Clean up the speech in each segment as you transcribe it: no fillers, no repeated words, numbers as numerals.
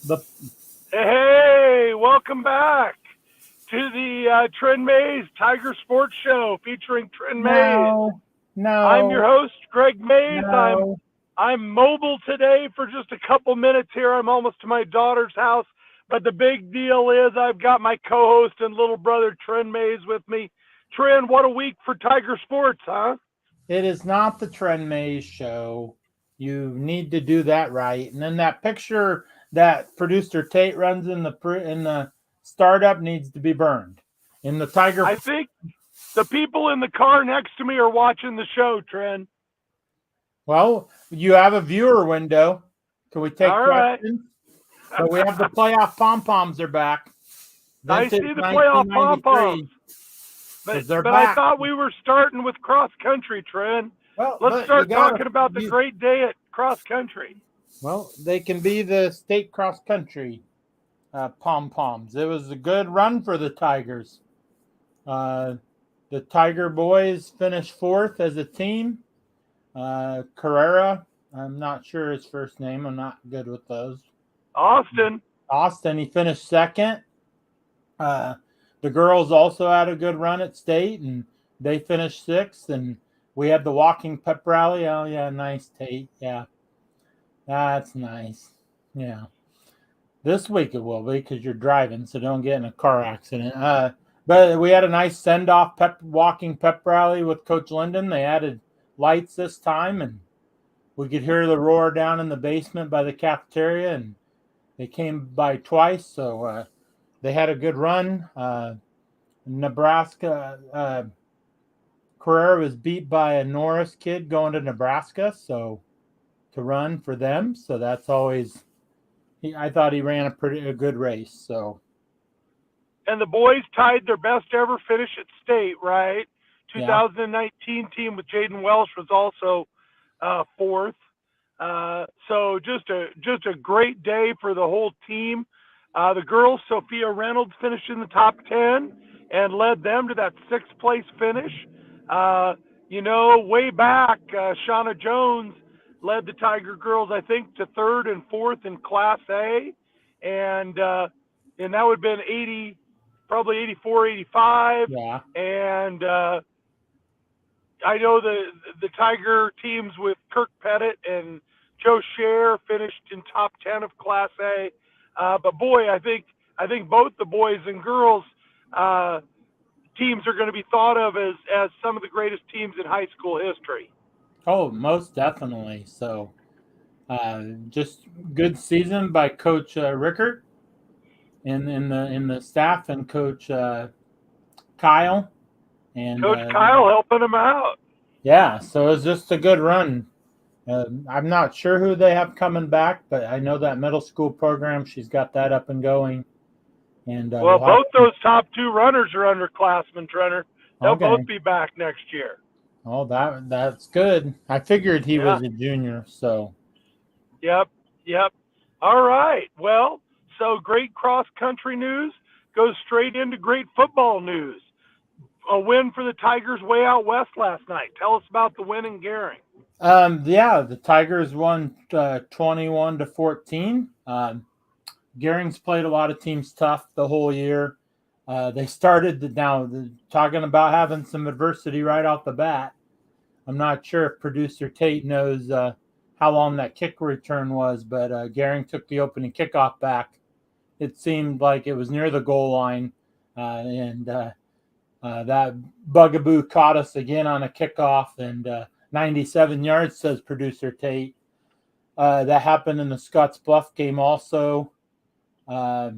The Hey, welcome back to the Trend Mays Tiger Sports Show featuring Trend Mays. no, I'm your no, host, Greg Mays. I'm no. I'm mobile today for just a couple minutes here. I'm almost to my daughter's house, but the big deal is I've got my co-host and little brother Trend Mays with me. Trend, what a week for Tiger Sports, huh? It is not the Trend Maze show. You need to do that right. And then that picture that producer Tate runs in the startup needs to be burned. In the Tiger. I think the people in the car next to me are watching the show, Trend. Well, you have a viewer window. Can we take All right. questions? So we have the playoff pom poms are back. I Vintage see the playoff pom poms. 1993 But because they're I back. thought we were starting with cross country, Trent. Well, Let's but you start gotta talking about the you great day at cross country. well, they can be the state cross country pom poms. It was a good run for the Tigers. Uh, the Tiger boys finished fourth as a team. Carrera, I'm not sure his first name. I'm not good with those. Austin. Austin, he finished second. Uh, the girls also had a good run at state, and they finished sixth. And we had the walking pep rally. Oh yeah, nice, Tate. Yeah, that's nice. Yeah. This week it will be because you're driving, so don't get in a car accident. But we had a nice send off walking pep rally with Coach Linden. They added lights this time, and we could hear the roar down in the basement by the cafeteria, and they came by twice, so they had a good run. Nebraska Carrera was beat by a Norris kid going to Nebraska, so to run for them. So that's always. I thought he ran a good race. So And the boys tied their best ever finish at state, right? yeah. 2019 team with Jaden Welsh was also fourth. So just a great day for the whole team. The girls, Sophia Reynolds, finished in the top 10 and led them to that sixth place finish. Uh, way back, Shauna Jones led the Tiger girls, I think, to third and fourth in Class A, and and that would have been 80, probably 84, 85, Yeah. and I know the Tiger teams with Kirk Pettit and Joe Scher finished in top 10 of Class A. But boy, I think both the boys and girls uh, teams are going to be thought of as some of the greatest teams in high school history. Oh, most definitely. So, just good season by Coach Rickert and in the staff and Coach Kyle and Coach Kyle helping them out. yeah. So it was just a good run. I'm not sure who they have coming back, but I know that middle school program. She's got that up and going, and Well, we'll have. both those top two runners are underclassmen, Trenner. They'll Okay. both be back next year. Oh, that's good. I figured he Yeah. was a junior, so Yep. Yep. All right. Well, so great cross country news goes straight into great football news. A win for the Tigers way out west last night. Tell us about the win in Gering. yeah, the Tigers won 21-14. Gering's played a lot of teams tough the whole year. They started talking about having some adversity right off the bat. I'm not sure if producer Tate knows how long that kick return was, but Gering took the opening kickoff back. It seemed like it was near the goal line, and that bugaboo caught us again on a kickoff, and 97 yards, says producer Tate. That happened in the Scotts Bluff game also. Uh,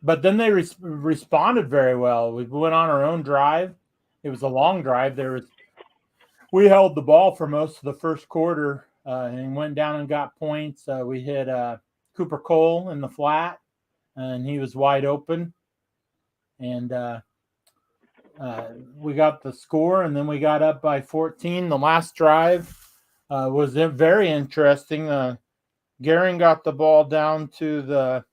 but then they responded very well. We went on our own drive. It was a long drive. We held the ball for most of the first quarter and went down and got points. We hit Cooper Cole in the flat, and he was wide open. And we got the score, and then we got up by 14. The last drive was very interesting. Gering got the ball down to the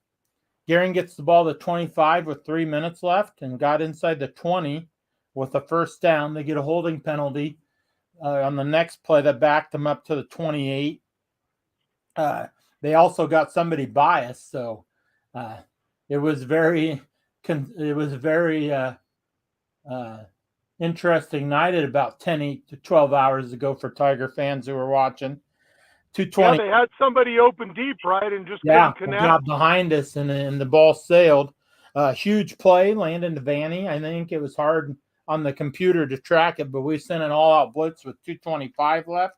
Gering gets the ball to 25 with 3 minutes left and got inside the 20 with a first down. They get a holding penalty on the next play that backed them up to the 28. They also got somebody biased, so It was very, it was a very interesting night at about 10 to 12 hours ago for Tiger fans who were watching. Yeah, 220. they had somebody open deep, right, and just Yeah, couldn't it connect. got behind us and the ball sailed. Huge play, landing to Vanny. I think it was hard on the computer to track it, but we sent an all-out blitz with 2:25 left.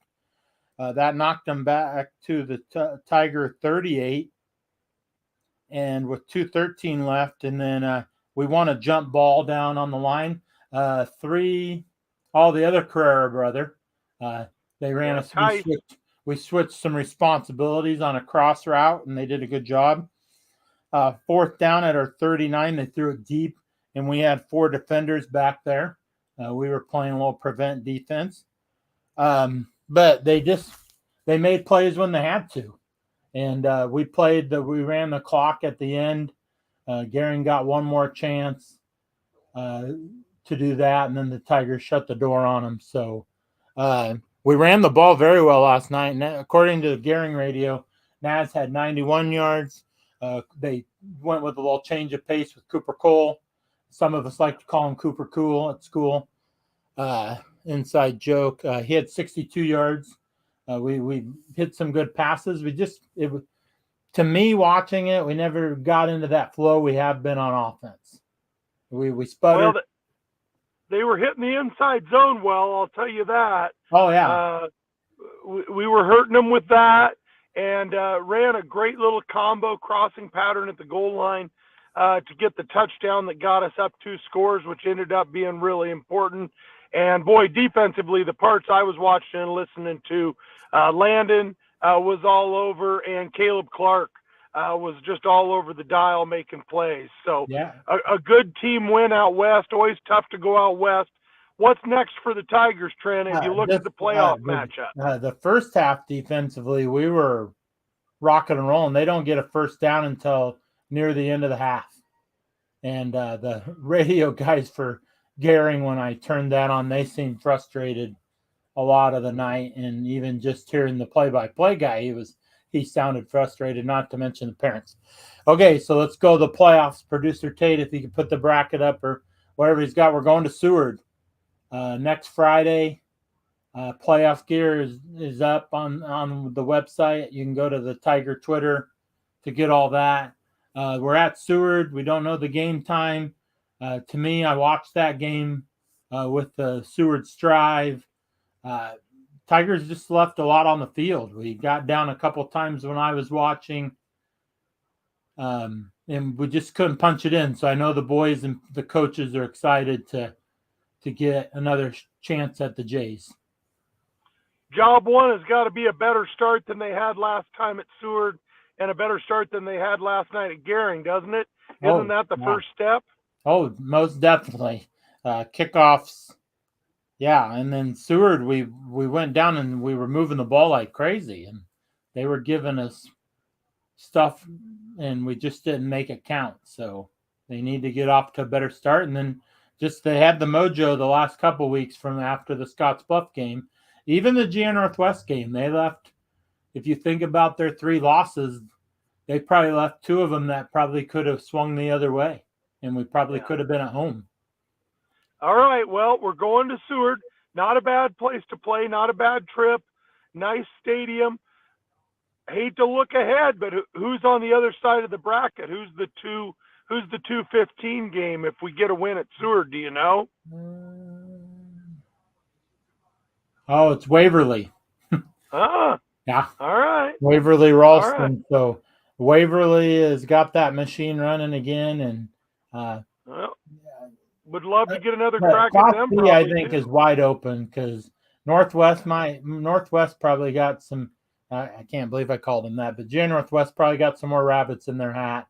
That knocked them back to the Tiger 38, and with 2:13 left, and then we won a jump ball down on the line. All the other Carrera brother, they ran us. Tight. We switched some responsibilities on a cross route, and they did a good job. Fourth down at our 39, they threw it deep, and we had 4 defenders back there. We were playing a little prevent defense, but they made plays when they had to, and we ran the clock at the end. Gering got one more chance to do that, and then the Tigers shut the door on them. So we ran the ball very well last night, and according to the Gering radio, Naz had 91 yards. They went with a little change of pace with Cooper Cole. Some of us like to call him Cooper Cool at school. Inside joke. He had 62 yards. We hit some good passes. To me, watching it, we never got into that flow we have been on offense. We sputtered. Well, they were hitting the inside zone well, I'll tell you that. Oh, yeah. We were hurting them with that, and ran a great little combo crossing pattern at the goal line to get the touchdown that got us up 2 scores, which ended up being really important. And, boy, defensively, the parts I was watching and listening to, Landon was all over, and Caleb Clark was just all over the dial making plays. So yeah. a good team win out west, always tough to go out west. What's next for the Tigers, Trent, if you look at the playoff matchup? The first half defensively, we were rocking and rolling. They don't get a first down until near the end of the half. And the radio guys for Gering, when I turned that on, they seemed frustrated a lot of the night. And even just hearing the play-by-play guy, he sounded frustrated, not to mention the parents. Okay, so let's go to the playoffs. Producer Tate, if he can put the bracket up or whatever he's got, we're going to Seward next Friday. Playoff gear is up on the website. You can go to the Tiger Twitter to get all that. We're at Seward. We don't know the game time. To me, I watched that game with the Seward Strive. Tigers just left a lot on the field. We got down a couple times when I was watching, and we just couldn't punch it in. So I know the boys and the coaches are excited to get another chance at the Jays. Job one has got to be a better start than they had last time at Seward, and a better start than they had last night at Gering, doesn't it? Isn't that the first step? Oh, most definitely. Kickoffs. Yeah, and then Seward, we went down and we were moving the ball like crazy, and they were giving us stuff, and we just didn't make it count. So they need to get off to a better start. And then they had the mojo the last couple weeks from after the Scotts Bluff game. Even the GA Northwest game, they left. If you think about their 3 losses, they probably left 2 of them that probably could have swung the other way, and we probably could have been at home. All right, well, we're going to Seward. Not a bad place to play, not a bad trip. Nice stadium. Hate to look ahead, but who's on the other side of the bracket? Who's the 2:15 game if we get a win at Seward, do you know? Oh, it's Waverly. Yeah. All right. Waverly Ralston. Right. So Waverly has got that machine running again, and would love to get another crack at them. I think is wide open because Northwest probably got some. I can't believe I called them that, but GA Northwest probably got some more rabbits in their hat.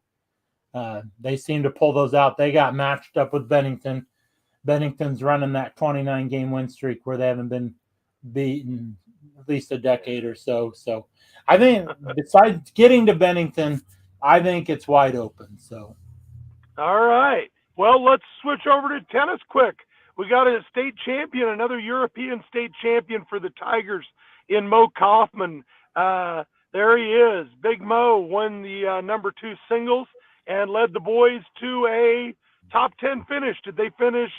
They seem to pull those out. They got matched up with Bennington. Bennington's running that 29-game win streak where they haven't been beaten at least a decade or so. So I think besides getting to Bennington, I think it's wide open. So, all right. Well, let's switch over to tennis quick. We got a state champion, another European state champion for the Tigers in Mo Kaufman. There he is. Big Mo won the number 2 singles and led the boys to a top 10 finish. Did they finish?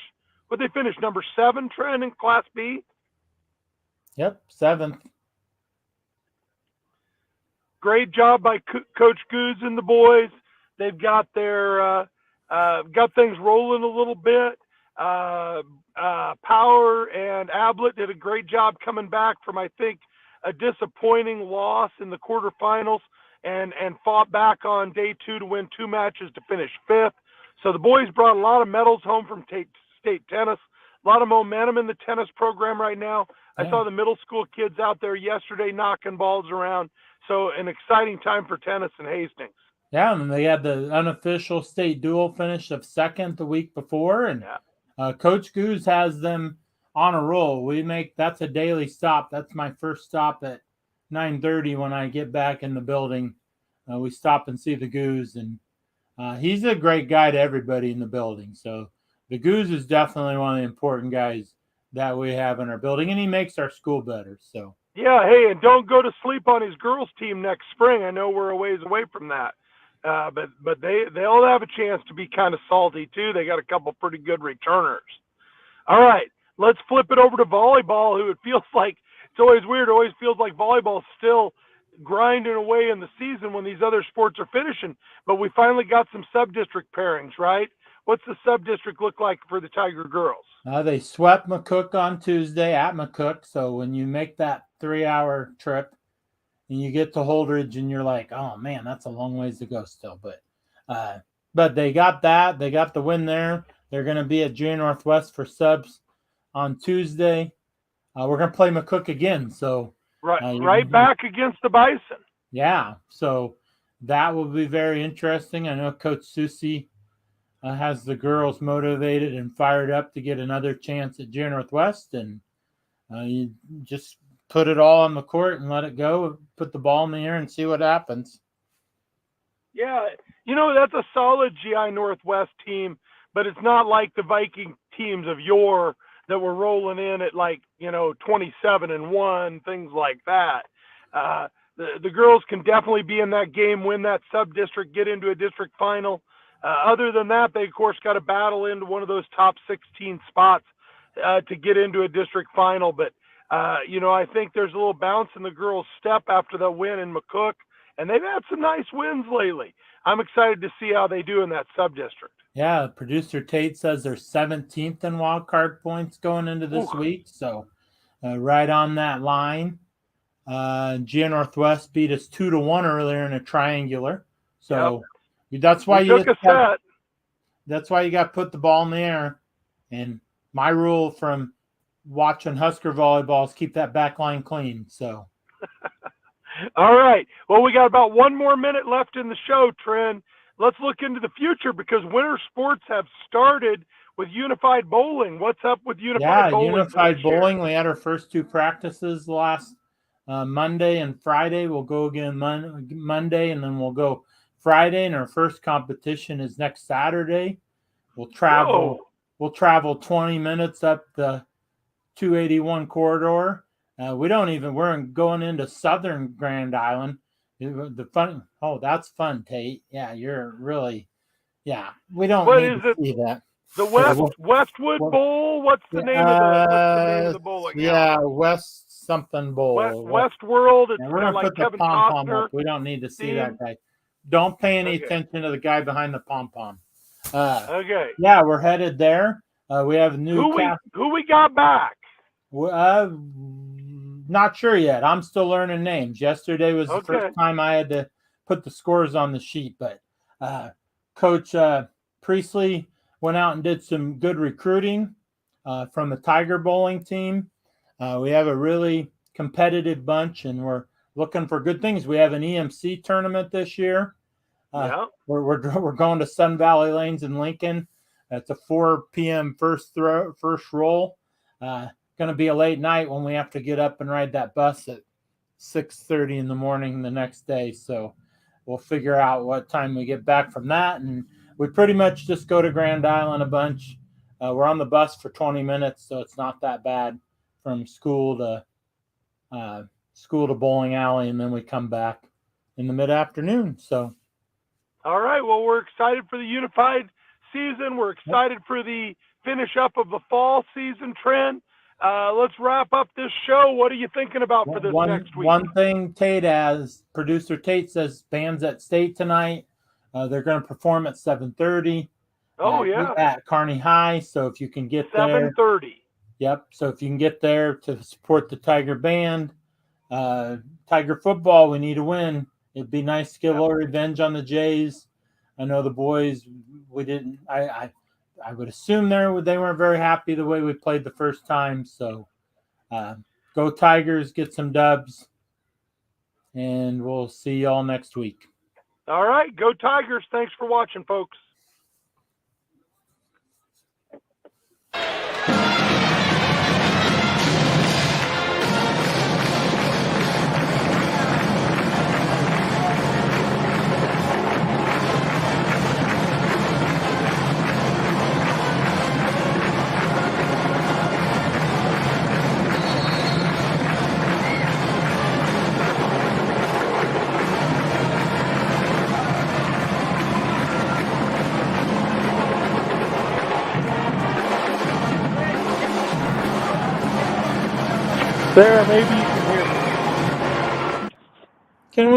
Would they finish number 7, Trent, in Class B? Yep, 7th. Great job by Coach Goose and the boys. They've got their got things rolling a little bit. Power and Ablett did a great job coming back from, I think, a disappointing loss in the quarterfinals, and fought back on day 2 to win 2 matches to finish 5th. So the boys brought a lot of medals home from state tennis. A lot of momentum in the tennis program right now. I saw the middle school kids out there yesterday knocking balls around. So an exciting time for tennis in Hastings. Yeah, and they had the unofficial state duel finish of 2nd the week before, and Coach Goose has them on a roll. That's a daily stop. That's my first stop at 9:30 when I get back in the building. We stop and see the Goose, and he's a great guy to everybody in the building. So the Goose is definitely one of the important guys that we have in our building, and he makes our school better. So yeah, hey, and don't go to sleep on his girls team next spring. I know we're a ways away from that. But they'll have a chance to be kind of salty too. They got a couple pretty good returners. All right, let's flip it over to volleyball. Who it feels like it's always weird. It always feels like volleyball's still grinding away in the season when these other sports are finishing. But we finally got some sub-district pairings, right? What's the sub-district look like for the Tiger girls? They swept McCook on Tuesday at McCook. So when you make that 3-hour trip, and you get to Holdridge and you're like, oh man, that's a long ways to go still. But they got that. They got the win there. They're going to be at Junior Northwest for subs on Tuesday. We're going to play McCook again. So right back against the Bison. Yeah. So that will be very interesting. I know Coach Susie has the girls motivated and fired up to get another chance at Junior Northwest. And you just put it all on the court and let it go, put the ball in the air and see what happens. Yeah, that's a solid GI Northwest team, but it's not like the Viking teams of yore that were rolling in at 27-1, things like that. The girls can definitely be in that game, win that sub-district, get into a district final. Other than that, they, of course, got to battle into one of those top 16 spots to get into a district final. But I think there's a little bounce in the girls' step after the win in McCook, and they've had some nice wins lately. I'm excited to see how they do in that sub-district. Yeah, producer Tate says they're 17th in wild card points going into this week, so right on that line. GA Northwest beat us 2-1 earlier in a triangular, so that's why you took a set. That's why you got to put the ball in the air. And my rule from watching Husker volleyball is keep that back line clean. So, all right. Well, we got about 1 more minute left in the show, Trent. Let's look into the future because winter sports have started with Unified Bowling. What's up with Unified Bowling? Yeah, Unified Bowling. We had our first 2 practices last Monday and Friday. We'll go again Monday, and then we'll go Friday. And our first competition is next Saturday. We'll travel. Whoa. We'll travel 20 minutes up the 281 corridor. We're going into Southern Grand Island. That's fun, Tate. Yeah, you're really, we don't need to see that. The Westwood Bowl? What's the name of the bowling? Yeah, West something Bowl. Westworld. It's we're going to put Kevin the pom-pom Costner. up. We don't need to see that guy. Don't pay any attention to the guy behind the pom-pom. Okay. Yeah, we're headed there. We have new who we got back? Not sure yet. I'm still learning names. Yesterday was the first time I had to put the scores on the sheet, but Coach Priestley went out and did some good recruiting from the Tiger Bowling team. We have a really competitive bunch, and we're looking for good things. We have an EMC tournament this year. We're going to Sun Valley Lanes in Lincoln. It's a 4 p.m. first roll. Going to be a late night when we have to get up and ride that bus at 6:30 in the morning the next day. So we'll figure out what time we get back from that. And we pretty much just go to Grand Island a bunch. We're on the bus for 20 minutes, so it's not that bad from school to bowling alley, and then we come back in the mid-afternoon. So All right. Well, we're excited for the unified season. We're excited for the finish up of the fall season, Trent. Let's wrap up this show. What are you thinking about for this next week? One thing, Tate, as producer Tate says, bands at State tonight. They're going to perform at 7:30. Oh, yeah. At Kearney High. So if you can get there. 7:30. Yep. So if you can get there to support the Tiger band, Tiger football, we need a win. It'd be nice to get a little revenge on the Jays. I know the boys, we didn't, I would assume they weren't very happy the way we played the first time. So go Tigers, get some dubs, and we'll see y'all next week. All right. Go Tigers. Thanks for watching, folks. Sarah, maybe you can hear me.